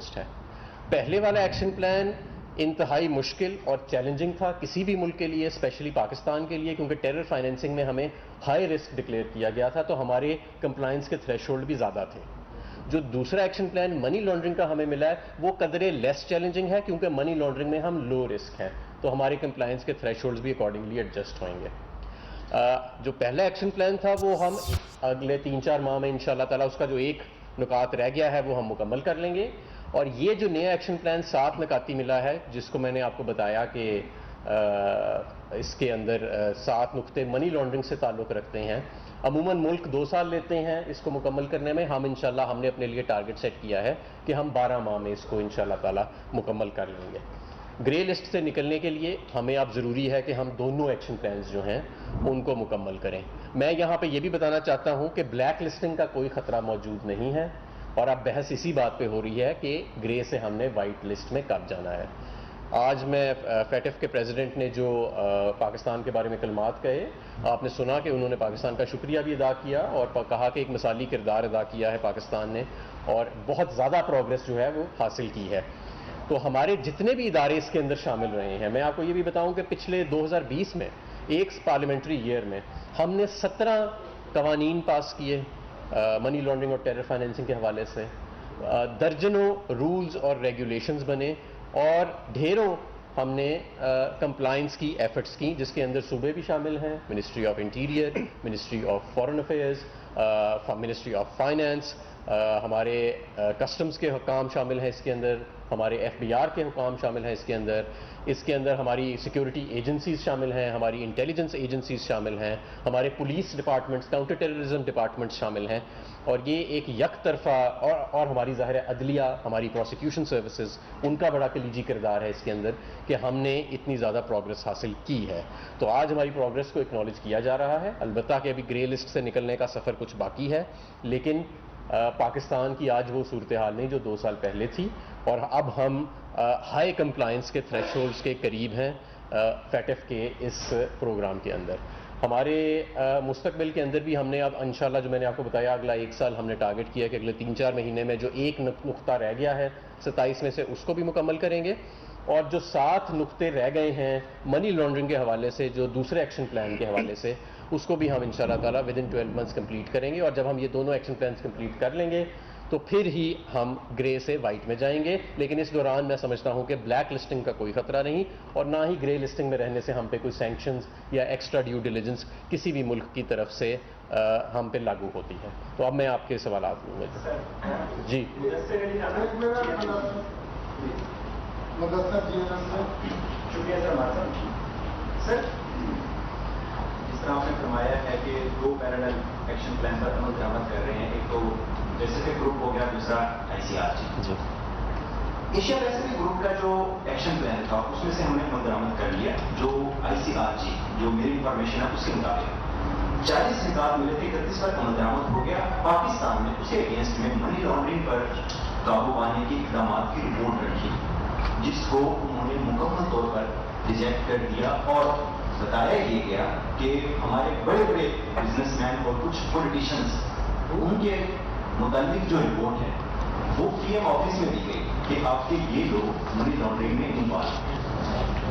Focused ہے. پہلے والا ایکشن پلان انتہائی مشکل اور چیلنجنگ تھا کسی بھی ملک کے لیے، اسپیشلی پاکستان کے لیے، کیونکہ ٹیرر فائنینسنگ میں ہمیں ہائی رسک ڈکلیئر کیا گیا تھا، تو ہمارے کمپلائنس کے تھریش ہولڈ بھی زیادہ تھے. جو دوسرا ایکشن پلان منی لانڈرنگ کا ہمیں ملا ہے وہ قدرے لیس چیلنجنگ ہے، کیونکہ منی لانڈرنگ میں ہم لو رسک ہیں، تو ہمارے کمپلائنس کے تھریش ہولڈز بھی اکارڈنگلی ایڈجسٹ ہوئیں گے. جو پہلا ایکشن پلان تھا وہ ہم اگلے 3-4 ماہ میں انشاءاللہ تعالیٰ اس کا جو ایک نکات رہ گیا ہے وہ ہم مکمل کر لیں گے. اور یہ جو نیا ایکشن پلان 7 نکاتی ملا ہے، جس کو میں نے آپ کو بتایا کہ اس کے اندر 7 نقطے منی لانڈرنگ سے تعلق رکھتے ہیں. عموماً ملک 2 سال لیتے ہیں اس کو مکمل کرنے میں، ہم انشاءاللہ ہم نے اپنے لیے ٹارگٹ سیٹ کیا ہے کہ ہم 12 ماہ میں اس کو انشاءاللہ تعالیٰ مکمل کر لیں گے. گرے لسٹ سے نکلنے کے لیے ہمیں اب ضروری ہے کہ ہم دونوں ایکشن پلانز جو ہیں ان کو مکمل کریں. میں یہاں پہ یہ بھی بتانا چاہتا ہوں کہ بلیک لسٹنگ کا کوئی خطرہ موجود نہیں ہے، اور اب بحث اسی بات پہ ہو رہی ہے کہ گرے سے ہم نے وائٹ لسٹ میں کب جانا ہے. آج میں فیٹف کے پریزیڈنٹ نے جو پاکستان کے بارے میں کلمات کہے، آپ نے سنا کہ انہوں نے پاکستان کا شکریہ بھی ادا کیا اور کہا کہ ایک مثالی کردار ادا کیا ہے پاکستان نے، اور بہت زیادہ پروگرس جو ہے وہ حاصل کی ہے. تو ہمارے جتنے بھی ادارے اس کے اندر شامل رہے ہیں، میں آپ کو یہ بھی بتاؤں کہ پچھلے 2020 میں ایک پارلیمنٹری ایئر میں ہم نے 17 قوانین پاس کیے منی لانڈرنگ اور ٹیرر فائنینسنگ کے حوالے سے، درجنوں رولز اور ریگولیشنز بنے، اور ڈھیروں ہم نے کمپلائنس کی ایفرٹس کی، جس کے اندر صوبے بھی شامل ہیں، ministry of interior, ministry of foreign affairs, ministry of finance, ہمارے کسٹمز کے حکام شامل ہیں اس کے اندر، ہمارے FBR کے حکام شامل ہیں اس کے اندر ہماری سیکیورٹی ایجنسیز شامل ہیں، ہماری انٹیلیجنس ایجنسیز شامل ہیں، ہمارے police departments, counter terrorism departments شامل ہیں. اور یہ ایک یک طرفہ اور ہماری ظاہر عدلیہ، ہماری پروسیکیوشن سروسز، ان کا بڑا کلیدی کردار ہے اس کے اندر کہ ہم نے اتنی زیادہ پروگرس حاصل کی ہے. تو آج ہماری پروگرس کو اکنالج کیا جا رہا ہے. البتہ کہ ابھی گرے لسٹ سے نکلنے کا سفر کچھ باقی ہے، لیکن پاکستان کی آج وہ صورتحال نہیں جو 2 سال پہلے تھی، اور اب ہم ہائی کمپلائنس کے تھریش ہولڈس کے قریب ہیں فیٹف کے اس پروگرام کے اندر. ہمارے مستقبل کے اندر بھی ہم نے اب انشاءاللہ جو میں نے آپ کو بتایا اگلا 1 سال ہم نے ٹارگٹ کیا کہ اگلے 3-4 مہینے میں جو ایک نقطہ رہ گیا ہے 27 میں سے اس کو بھی مکمل کریں گے، اور جو 7 نقطے رہ گئے ہیں منی لانڈرنگ کے حوالے سے جو دوسرے ایکشن پلان کے حوالے سے، اس کو بھی ہم انشاءاللہ تعالیٰ ود ان 12 months کمپلیٹ کریں گے. اور جب ہم یہ دونوں ایکشن پلانس کمپلیٹ کر لیں گے تو پھر ہی ہم گرے سے وائٹ میں جائیں گے. لیکن اس دوران میں سمجھتا ہوں کہ بلیک لسٹنگ کا کوئی خطرہ نہیں، اور نہ ہی گرے لسٹنگ میں رہنے سے ہم پہ کوئی سینکشنز یا ایکسٹرا ڈیو ڈیلیجنس کسی بھی ملک کی طرف سے ہم پہ لاگو ہوتی ہے. تو اب میں آپ کے سوالات لوں گا. جی شکریہ سر. جس طرح آپ نے فرمایا ہے کہ 2 پیرالل ایکشن پلان پر عمل درآمد کر رہے ہیں، ایک تو پیسیفک گروپ ہو گیا، دوسرا ICRG. ایشیا پیسیفک گروپ کا جو ایکشن پلان تھا اس میں سے ہم نے عمل درآمد کر لیا. جو ICRG جو میری انفارمیشن ہے اس کے مطابق 40 نکات ملے تھے، 31 پر عمل درآمد ہو گیا. پاکستان نے اس کے اگینسٹ میں منی لانڈرنگ پر قابو پانے کے اقدامات کی رپورٹ رکھی، جس کو انہوں نے مکمل طور پر ریجیکٹ کر دیا، اور بتایا یہ گیا کہ ہمارے بڑے بڑے بزنس مین اور کچھ پولیٹیشنز ان کے متعلق جو رپورٹ ہے وہ PM آفس میں دی گئی کہ آپ کے یہ لوگ منی لانڈرنگ میں انوالو ہیں.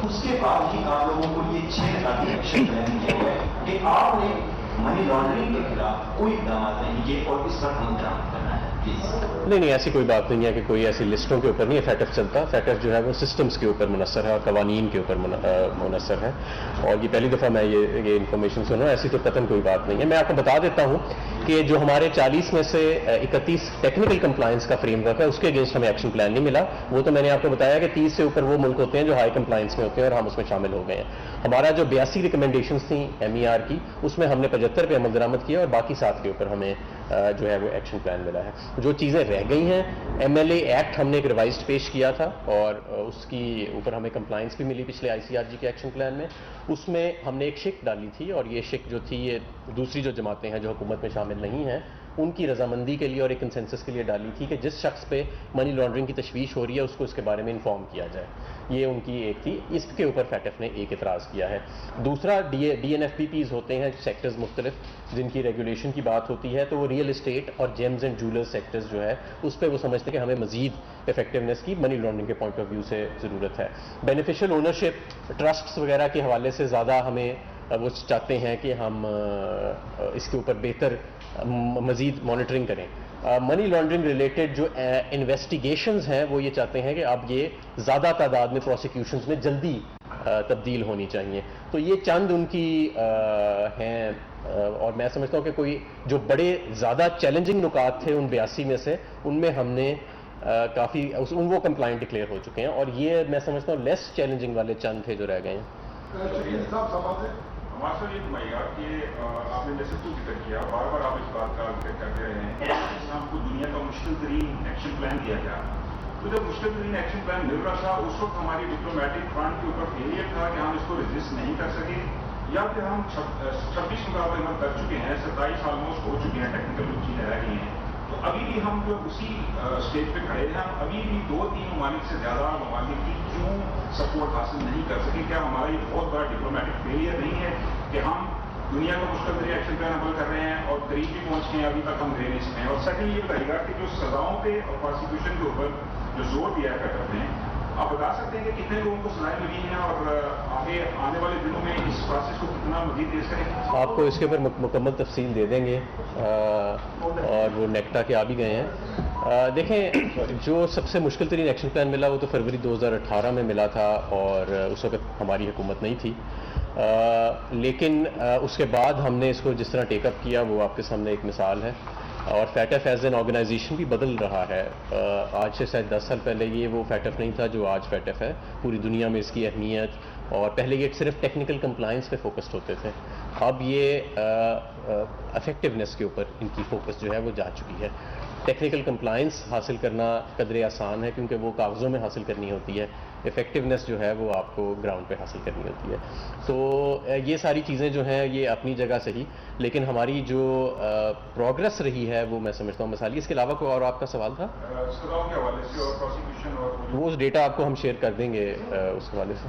اس کے بعد ہی آپ لوگوں کو یہ 6 نکاتی ایکشن پلان دیا گیا ہے کہ آپ نے منی لانڈرنگ کے خلاف کوئی اقدامات نہیں کیے اور اس پر عمل درآمد کرنا ہے. نہیں ایسی کوئی بات نہیں ہے کہ کوئی ایسی لسٹوں کے اوپر نہیں ہے فیٹف چلتا. فیٹف جو ہے وہ سسٹمز کے اوپر منحصر ہے اور قوانین کے اوپر منحصر ہے، اور یہ پہلی دفعہ میں یہ انفارمیشن سن رہا ہوں. ایسی تو قطعاً کوئی بات نہیں ہے. میں آپ کو بتا دیتا ہوں کہ جو ہمارے 40 میں سے 31 ٹیکنیکل کمپلائنس کا فریم ورک ہے اس کے اگینسٹ ہمیں ایکشن پلان نہیں ملا. وہ تو میں نے آپ کو بتایا کہ 30 سے اوپر وہ ملک ہوتے ہیں جو ہائی کمپلائنس میں ہوتے ہیں، اور ہم اس میں شامل ہو گئے ہیں. ہمارا جو 82 ریکمنڈیشنز تھیں MER کی، اس میں ہم نے 75 پہ عمل درآمد کیا، اور باقی 7 کے اوپر ہمیں جو ہے وہ ایکشن پلان ملا ہے. جو چیزیں رہ گئی ہیں، MLA ایکٹ ہم نے ایک ریوائزڈ پیش کیا تھا، اور اس کی اوپر ہمیں کمپلائنس بھی ملی پچھلے ICRG کے ایکشن پلان میں. اس میں ہم نے ایک شک ڈالی تھی، اور یہ شک جو تھی یہ دوسری جو جماعتیں ہیں جو حکومت میں شامل نہیں ہیں ان کی رضامندی کے لیے اور ایک کنسنسس کے لیے ڈالی تھی کہ جس شخص پہ منی لانڈرنگ کی تشویش ہو رہی ہے اس کو اس کے بارے میں انفارم کیا جائے. یہ ان کی ایک تھی. اس کے اوپر فیٹف نے ایک اعتراض کیا ہے. دوسرا D N F P Ps ہوتے ہیں سیکٹرز مختلف جن کی ریگولیشن کی بات ہوتی ہے, تو وہ ریئل اسٹیٹ اور جیمز اینڈ جولر سیکٹرز جو ہے اس پہ وہ سمجھتے ہیں کہ ہمیں مزید افیکٹونیس کی منی لانڈرنگ کے پوائنٹ آف ویو سے ضرورت ہے. بینیفیشل اونرشپ ٹرسٹس وغیرہ کے حوالے سے زیادہ ہمیں وہ چاہتے ہیں کہ ہم اس کے اوپر بہتر مزید مانیٹرنگ کریں. منی لانڈرنگ ریلیٹڈ جو انویسٹیگیشنز ہیں وہ یہ چاہتے ہیں کہ اب یہ زیادہ تعداد میں پروسیکیوشنز میں جلدی تبدیل ہونی چاہیے. تو یہ چند ان کی ہیں, اور میں سمجھتا ہوں کہ کوئی جو بڑے زیادہ چیلنجنگ نکات تھے ان 82 میں سے ان میں ہم نے کافی وہ کمپلائنٹ ڈکلیئر ہو چکے ہیں, اور یہ میں سمجھتا ہوں لیس چیلنجنگ والے چند تھے جو رہ گئے ہیں. ہمارے ساتھ یہ بتائیے گا کہ آپ نے جیسے تو ذکر کیا, بار بار آپ اس بات کا ذکر کرتے رہے ہیں کہ اسلام کو دنیا کا مشکل ترین ایکشن پلان دیا گیا. تو جب مشکل ترین ایکشن پلان مل رہا تھا اس وقت ہماری ڈپلومیٹک فرنٹ کے اوپر فیلئر تھا کہ ہم اس کو ریزسٹ نہیں کر سکے, یا پھر ہم 26 مقابلے ہم کر چکے ہیں, 27 آلموسٹ ہو چکے ہیں, ٹیکنیکل چیزیں رہ گئی ہیں. تو ابھی بھی ہم جو اسی اسٹیج پہ کھڑے ہیں, ہم ابھی بھی 2-3 ممالک سے زیادہ ممالک کی کیوں سپورٹ حاصل نہیں کر سکے؟ کیا ہمارا یہ بہت بڑا ڈپلومیٹک فیلئر نہیں ہے کہ ہم دنیا کا مشکل ترین ایکشن پلان عمل کر رہے ہیں اور قریب بھی پہنچ گئے ہیں, ابھی تک ہم گئے نہیں ہیں؟ اور سیکنڈ یہ بتائیے گا کہ جو سزاؤں پہ اور پروسیکیوشن کے اوپر جو زور دیا کرتے ہیں, آپ بتا سکتے ہیں کہ کتنے لوگوں کو سزائیں ملی ہیں اور آگے آنے والے دنوں میں اس پروسیس کو کتنا مزید تیز کریں گے؟ آپ کو اس کے اوپر مکمل تفصیل دے دیں گے, اور وہ نیکٹا کے آ بھی گئے ہیں. دیکھیں, جو سب سے مشکل ترین ایکشن پلان ملا وہ تو فروری 2018 میں ملا تھا, اور اس وقت ہماری حکومت نہیں تھی. لیکن اس کے بعد ہم نے اس کو جس طرح ٹیک اپ کیا وہ آپ کے سامنے ایک مثال ہے, اور فیٹف ایز این آرگنائزیشن بھی بدل رہا ہے. آج سے شاید 10 سال پہلے یہ وہ فیٹف نہیں تھا جو آج فیٹف ہے. پوری دنیا میں اس کی اہمیت, اور پہلے یہ صرف ٹیکنیکل کمپلائنس پہ فوکسڈ ہوتے تھے, اب یہ افیکٹونیس کے اوپر ان کی فوکس جو ہے وہ جا چکی ہے. ٹیکنیکل کمپلائنس حاصل کرنا قدرے آسان ہے کیونکہ وہ کاغذوں میں حاصل کرنی ہوتی ہے, افیکٹونیس جو ہے وہ آپ کو گراؤنڈ پہ حاصل کرنی ہوتی ہے. تو یہ ساری چیزیں جو ہیں یہ اپنی جگہ صحیح, لیکن ہماری جو پروگرس رہی ہے وہ میں سمجھتا ہوں مثالی. اس کے علاوہ کوئی اور آپ کا سوال تھا؟ سزاؤں کے حوالے سے اور پروسیکیوشن اور وہ ڈیٹا آپ کو ہم شیئر کر دیں گے اس حوالے سے.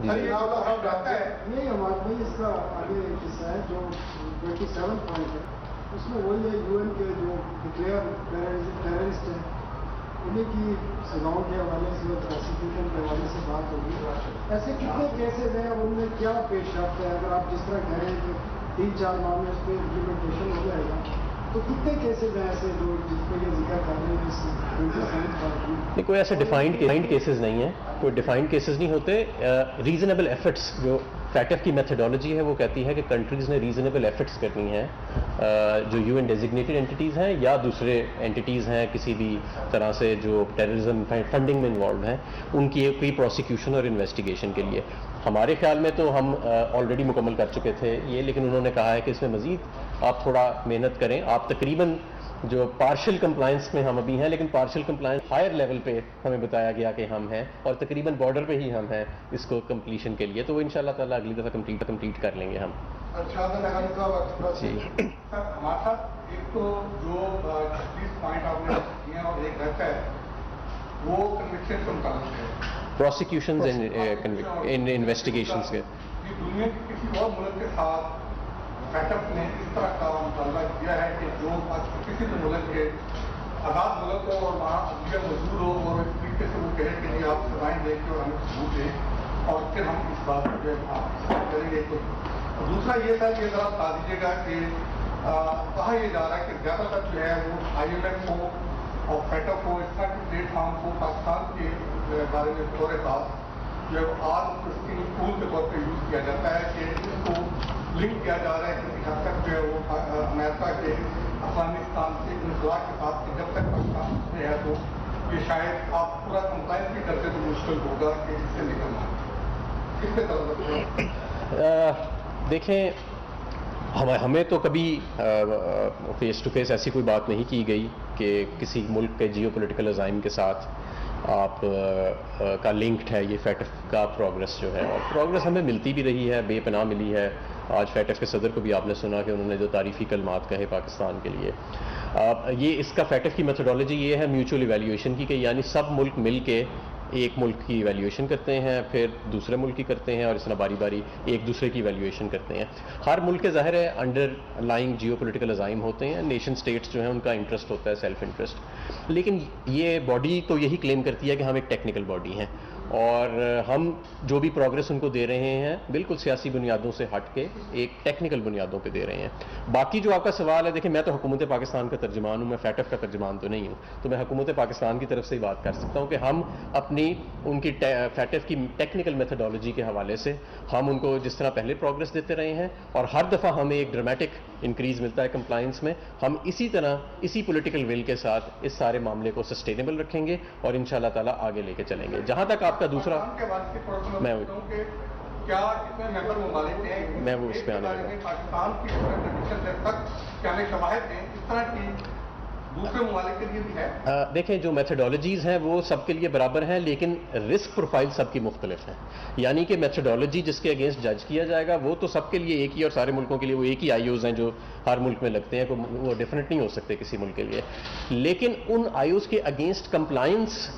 نہیں, ہمارے پاس اس کا آگے حصہ ہے جو 27 پوائنٹ ہے, اس میں وہی ہے یو این کے جو ڈکلیئر ٹیررسٹ ہیں انہیں کی سزاؤں کے حوالے سے اور پروسیکیوشن کے حوالے سے بات ہوگی. ایسے کتنے کیسز ہیں اور ان میں کیا پیش رفت ہے؟ اگر آپ جس طرح کہہ رہے ہیں کہ 3-4 ماہ میں اس پہ امپلیمنٹیشن ہو جائے گا, تو کتنے کیسز ہیں ایسے جو جس پہ یہ ذکر کر رہے ہیں جس 27 نہیں, کوئی ایسے ڈیفائنڈ کیسز نہیں ہیں, کوئی ڈیفائنڈ کیسز نہیں ہوتے. ریزنیبل ایفرٹس جو فیٹف کی میتھڈالوجی ہے وہ کہتی ہے کہ کنٹریز نے ریزنیبل ایفرٹس کرنی ہیں, جو یو این ڈیزگنیٹڈ اینٹیز ہیں یا دوسرے اینٹیز ہیں کسی بھی طرح سے جو ٹیررزم فنڈنگ میں انوالوڈ ہیں, ان کی کوئی پروسیکیوشن اور انویسٹیگیشن کے لیے. ہمارے خیال میں تو ہم آلریڈی مکمل کر چکے تھے یہ, لیکن انہوں نے کہا ہے کہ اس میں مزید آپ تھوڑا محنت کریں. آپ تقریباً جو پارشل کمپلائنس میں ہم ابھی ہیں, لیکن پارشل کمپلائنس ہائر لیول پہ ہمیں بتایا گیا کہ ہم ہیں, اور تقریباً بارڈر پہ ہی ہم ہیں اس کو کمپلیشن کے لیے. تو وہ انشاءاللہ تعالیٰ اگلی دفعہ کمپلیٹ کر لیں گے ہم. اچھا جی سر, ہمارے ساتھ ایک تو جو 26 پوائنٹ آپ نے کیے ہیں اور ایک رہتا ہے وہ کنوکشن سے متعلق ہے, پروسیکیوشنز ان انویسٹیگیشنز کے. دنیا کے کسی اور ملک کے ساتھ فیٹف نے اس طرح کا مطالبہ کیا ہے کہ جو کسی بھی ملک کے آزاد ملک ہو اور وہاں عدلیہ مزدور ہو اور ایک طریقے سے وہ کہیں کہ نہیں آپ سزائیں دیں کہ اور ہمیں ثبوت دیں اور پھر ہم اس بات کو جو ہے کریں گے. تو دوسرا یہ تھا کہ اگر آپ بتا دیجیے گا کہ کہا یہ جا رہا ہے کہ زیادہ تر جو ہے وہ آئی ایم ایف کو اور فیٹف کو اس طرح کے پلیٹ فارم کو پاکستان کے بارے میں بطور خاص جو ہے آج ٹول کے طور پہ یوز کیا جاتا ہے کہ اس کو لنک کیا جا رہا ہے کسی حد تک جو ہے وہ امریکہ کے افغانستان سے انخلا کے ساتھ کہ جب تک پاکستان میں ہے تو یہ شاید آپ پورا کمپلائنس بھی کرتے تو مشکل ہوگا کہ اس سے نکلنا. کس سے طرح دیکھیں, ہمیں تو کبھی فیس ٹو فیس ایسی کوئی بات نہیں کی گئی کہ کسی ملک کے جیو پولیٹیکل عزائم کے ساتھ آپ کا لنکڈ ہے یہ فیٹف کا پروگرس جو ہے, اور پروگرس ہمیں ملتی بھی رہی ہے, بے پناہ ملی ہے. آج فیٹف کے صدر کو بھی آپ نے سنا کہ انہوں نے جو تعریفی کلمات کہے پاکستان کے لیے. یہ اس کا فیٹف کی میتھڈالوجی یہ ہے میوچول ایویلیویشن کی، کہ یعنی سب ملک مل کے ایک ملک کی ایویلیویشن کرتے ہیں، پھر دوسرے ملک کی کرتے ہیں، اور اس طرح باری باری ایک دوسرے کی ایویلیویشن کرتے ہیں. ہر ملک کے ظاہر ہے انڈر لائنگ جیو پولیٹیکل عزائم ہوتے ہیں، نیشن سٹیٹس جو ہیں ان کا انٹرسٹ ہوتا ہے سیلف انٹرسٹ، لیکن یہ باڈی تو یہی کلیم کرتی ہے کہ ہم ایک ٹیکنیکل باڈی ہیں، اور ہم جو بھی پروگرس ان کو دے رہے ہیں بالکل سیاسی بنیادوں سے ہٹ کے ایک ٹیکنیکل بنیادوں پہ دے رہے ہیں. باقی جو آپ کا سوال ہے، دیکھیں میں تو حکومت پاکستان کا ترجمان ہوں، میں فیٹف کا ترجمان تو نہیں ہوں، تو میں حکومت پاکستان کی طرف سے ہی بات کر سکتا ہوں کہ ہم اپنی ان کی فیٹف کی ٹیکنیکل میتھڈالوجی کے حوالے سے ہم ان کو جس طرح پہلے پروگرس دیتے رہے ہیں، اور ہر دفعہ ہمیں ایک ڈرامیٹک انکریز ملتا ہے کمپلائنس میں، ہم اسی طرح اسی پولیٹیکل ول کے ساتھ اس سارے معاملے کو سسٹینیبل رکھیں گے اور انشاءاللہ تعالیٰ آگے لے کے چلیں گے. جہاں تک آپ کا دوسرا کیا اتنے ممبر ممالک ہیں میں وہ اس پہ آنے لگا. پاکستان کی کنڈیشن تک کیا میں شواہد ہیں اس طرح کی دوسرے ممالک کے لیے بھی ہے؟ دیکھیں جو میتھڈالوجیز ہیں وہ سب کے لیے برابر ہیں، لیکن رسک پروفائل سب کی مختلف ہیں. یعنی کہ میتھڈالوجی جس کے اگینسٹ جج کیا جائے گا وہ تو سب کے لیے ایک ہی، اور سارے ملکوں کے لیے وہ ایک ہی آئی اوز ہیں جو ہر ملک میں لگتے ہیں، وہ ڈفرینٹ نہیں ہو سکتے کسی ملک کے لیے. لیکن ان آئی اوز کے اگینسٹ کمپلائنس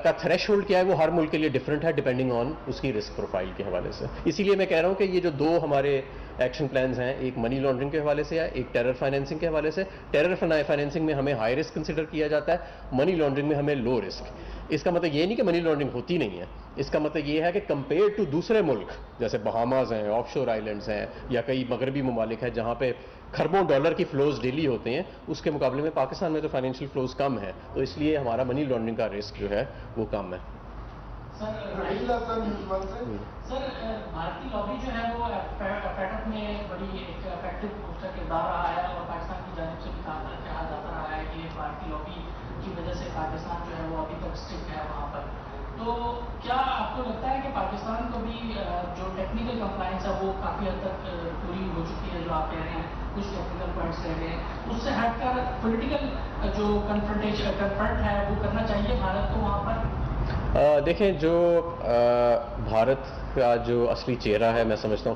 کا تھریش ہولڈ کیا ہے وہ ہر ملک کے لیے ڈفرینٹ ہے ڈپینڈنگ آن اس کی رسک پروفائل کے حوالے سے. اسی لیے میں کہہ رہا ہوں کہ یہ جو دو ہمارے ایکشن پلانز ہیں، ایک منی لانڈرنگ کے حوالے سے ہے، ایک ٹیرر فائنینسنگ کے حوالے سے. ٹیرر فائنینسنگ میں ہمیں ہائی رسک کنسیڈر کیا جاتا ہے، منی لانڈرنگ میں ہمیں لو رسک. اس کا مطلب یہ نہیں کہ منی لانڈرنگ ہوتی نہیں ہے، اس کا مطلب یہ ہے کہ کمپیئر ٹو دوسرے ملک جیسے بہاماز ہیں، آف شور آئیلینڈز ہیں، یا کئی مغربی ممالک ہیں جہاں پہ کھربوں ڈالر کی فلوز ڈیلی ہوتے ہیں، اس کے مقابلے میں پاکستان میں تو فائنینشیل فلوز کم ہے، تو اس لیے ہمارا منی لانڈرنگ کا رسک جو ہے وہ کم ہے. سر بھارتی لابی جو ہے وہ فیٹف میں بڑی ایک افیکٹو اس کا کردار رہا ہے، اور پاکستان کی جانب سے بھی کہا جاتا رہا ہے کہ بھارتی لابی کی وجہ سے پاکستان جو ہے وہ ابھی تک اسٹک ہے وہاں پر. تو کیا آپ کو لگتا ہے کہ پاکستان کو بھی جو ٹیکنیکل کمپلائنس ہے وہ کافی حد تک پوری ہو چکی ہے، جو آپ کہہ رہے ہیں کچھ ٹیکنیکل پوائنٹس رہ گئے ہیں، اس سے ہٹ کر پولیٹیکل جو کنفرنٹ ہے وہ کرنا چاہیے بھارت کو وہاں پر؟ دیکھیں جو بھارت کا جو اصلی چہرہ ہے میں سمجھتا ہوں